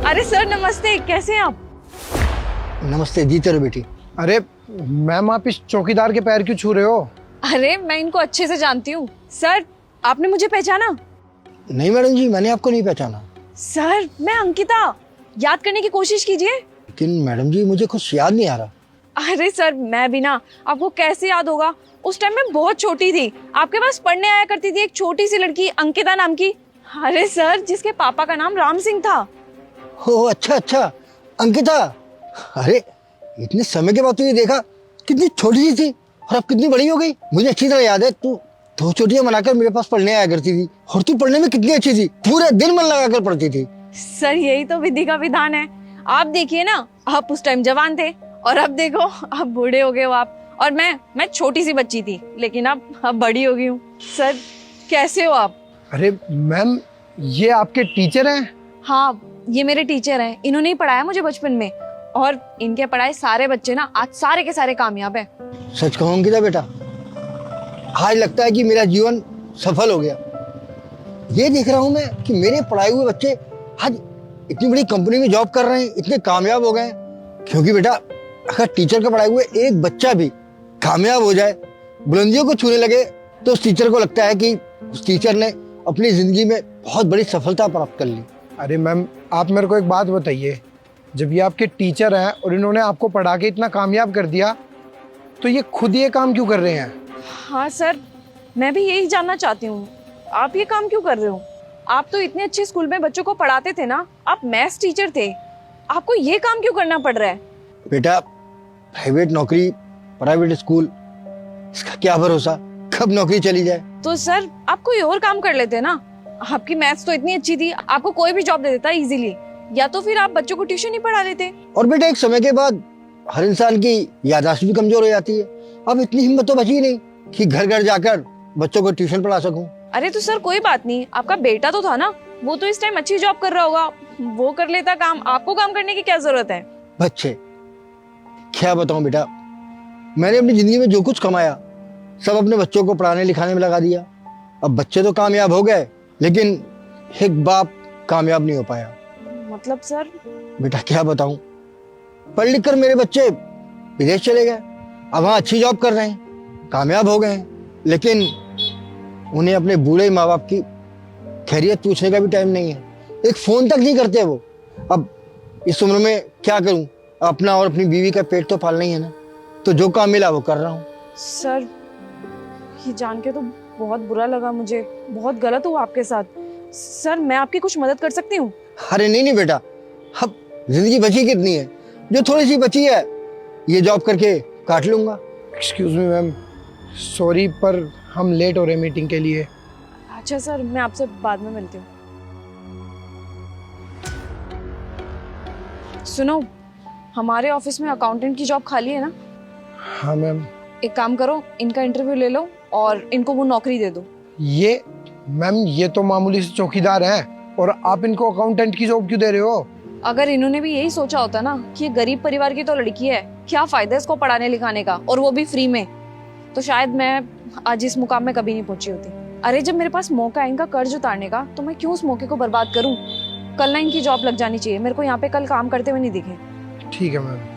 अरे सर नमस्ते, कैसे हैं आप? नमस्ते, जीते रहो बेटी। अरे मैम, आप इस चौकीदार के पैर क्यों छू रहे हो? अरे मैं इनको अच्छे से जानती हूँ। सर आपने मुझे पहचाना? नहीं मैडम जी, मैंने आपको नहीं पहचाना। सर मैं अंकिता, याद करने की कोशिश कीजिए। लेकिन मैडम जी मुझे कुछ याद नहीं आ रहा। अरे सर मैं भी ना, आपको कैसे याद होगा? उस टाइम मैं बहुत छोटी थी, आपके पास पढ़ने आया करती थी एक छोटी सी लड़की अंकिता नाम की। अरे सर जिसके पापा का नाम राम सिंह था। ओह अच्छा अच्छा, अंकिता। अरे इतने समय के बाद तो ये देखा, कितनी छोटी सी थी और अब कितनी बड़ी हो गई। मुझे अच्छी तरह याद है, तू दो चोटियां बनाकर मेरे पास पढ़ने आया करती थी और तू पढ़ने में कितनी अच्छी थी, पूरे दिन मन लगाकर पढ़ती थी। सर यही तो विधि का विधान है। आप देखिए ना, आप उस टाइम जवान थे और अब देखो आप बूढ़े हो गए हो आप। और मैं छोटी सी बच्ची थी, लेकिन अब बड़ी हो गई हूँ। सर कैसे हो आप? अरे मैम, ये आपके टीचर हैं? हाँ ये मेरे टीचर हैं, इन्होंने ही पढ़ाया मुझे बचपन में। और इनके पढ़ाए सारे बच्चे ना आज सारे के सारे कामयाब हैं। सच कहूं अंकिता बेटा, आज लगता है कि मेरा जीवन सफल हो गया। ये देख रहा हूं मैं कि मेरे पढ़ाए हुए बच्चे आज इतनी बड़ी कंपनी में जॉब कर रहे हैं, इतने कामयाब हो गए। क्योंकि बेटा अगर टीचर का पढ़ाए हुए एक बच्चा भी कामयाब हो जाए, बुलंदियों को छूने लगे, तो उस टीचर को लगता है कि उस टीचर ने अपनी जिंदगी में बहुत बड़ी सफलता प्राप्त कर ली। अरे मैम, आप मेरे को एक बात बताइए, जब ये आपके टीचर हैं और इन्होंने आपको पढ़ा के इतना कामयाब कर दिया, तो ये खुद ये काम क्यों कर रहे हैं? हाँ सर, मैं भी यही जानना चाहती हूँ, आप ये काम क्यों कर रहे हो? आप तो इतने अच्छे स्कूल में बच्चों को पढ़ाते थे ना, आप मैथ्स टीचर थे, आपको ये काम क्यों करना पड़ रहा है? बेटा प्राइवेट नौकरी, प्राइवेट स्कूल, इसका क्या भरोसा कब नौकरी चली जाए। तो सर आप कोई और काम कर लेते ना, आपकी मैथ्स तो इतनी अच्छी थी, आपको कोई भी जॉब दे देता इजीली। या तो फिर आप बच्चों को ट्यूशन ही पढ़ा लेते। और बेटा एक समय के बाद हर इंसान की याददाश्त भी कमजोर हो जाती है। अब इतनी हिम्मत तो बची नहीं कि घर घर जाकर बच्चों को ट्यूशन पढ़ा सकूं। अरे तो सर कोई बात नहीं, आपका बेटा तो था ना, वो तो इस टाइम अच्छी जॉब कर रहा होगा, वो कर लेता काम, आपको काम करने की क्या जरूरत है? बच्चे क्या बताऊं बेटा, मैंने अपनी जिंदगी में जो कुछ कमाया सब अपने बच्चों को पढ़ाने लिखाने में लगा दिया। अब बच्चे तो कामयाब हो गए, लेकिन एक बाप कामयाब नहीं हो पाया। मतलब सर? बेटा क्या बताऊं, पढ़ लिख कर मेरे बच्चे विदेश चले गए, अब वहां अच्छी जॉब कर रहे हैं, कामयाब हो गए हैं, लेकिन उन्हें अपने बूढ़े माँ बाप की खैरियत पूछने का भी टाइम नहीं है, एक फोन तक नहीं करते वो। अब इस उम्र में क्या करूं, अपना और अपनी बीवी का पेट तो पालना ही है ना, तो जो काम मिला वो कर रहा हूँ। सर ये जान के तो बहुत बुरा लगा मुझे, बहुत गलत हुआ आपके साथ। सर मैं आपकी कुछ मदद कर सकती हूँ? अरे नहीं नहीं बेटा, अब जिंदगी बची कितनी है, जो थोड़ी सी बची है ये जॉब करके काट लूंगा। एक्सक्यूज मी मैम, सॉरी पर हम लेट हो रहे हैं मीटिंग के लिए। अच्छा सर, मैं आपसे बाद में मिलती हूँ। सुनो, हमारे ऑफिस में अकाउंटेंट की जॉब खाली है ना? हाँ मैम। एक काम करो, इनका इंटरव्यू ले लो और इनको वो नौकरी दे दो। ये मैम, ये तो मामूली से चौकीदार हैं और आप इनको अकाउंटेंट की जॉब क्यों दे रहे हो? अगर इन्होंने भी यही सोचा होता ना कि ये गरीब परिवार की तो लड़की है, क्या फायदा है इसको पढ़ाने लिखाने का, और वो भी फ्री में, तो शायद मैं आज इस मुकाम में कभी नहीं पहुंची होती। अरे जब मेरे पास मौका है इनका कर्ज उतारने का, तो मैं क्यों उस मौके को बर्बाद करूं? कल ना इनकी जॉब लग जानी चाहिए, मेरे को यहाँ पे कल काम करते हुए नहीं दिखे। ठीक है मैम।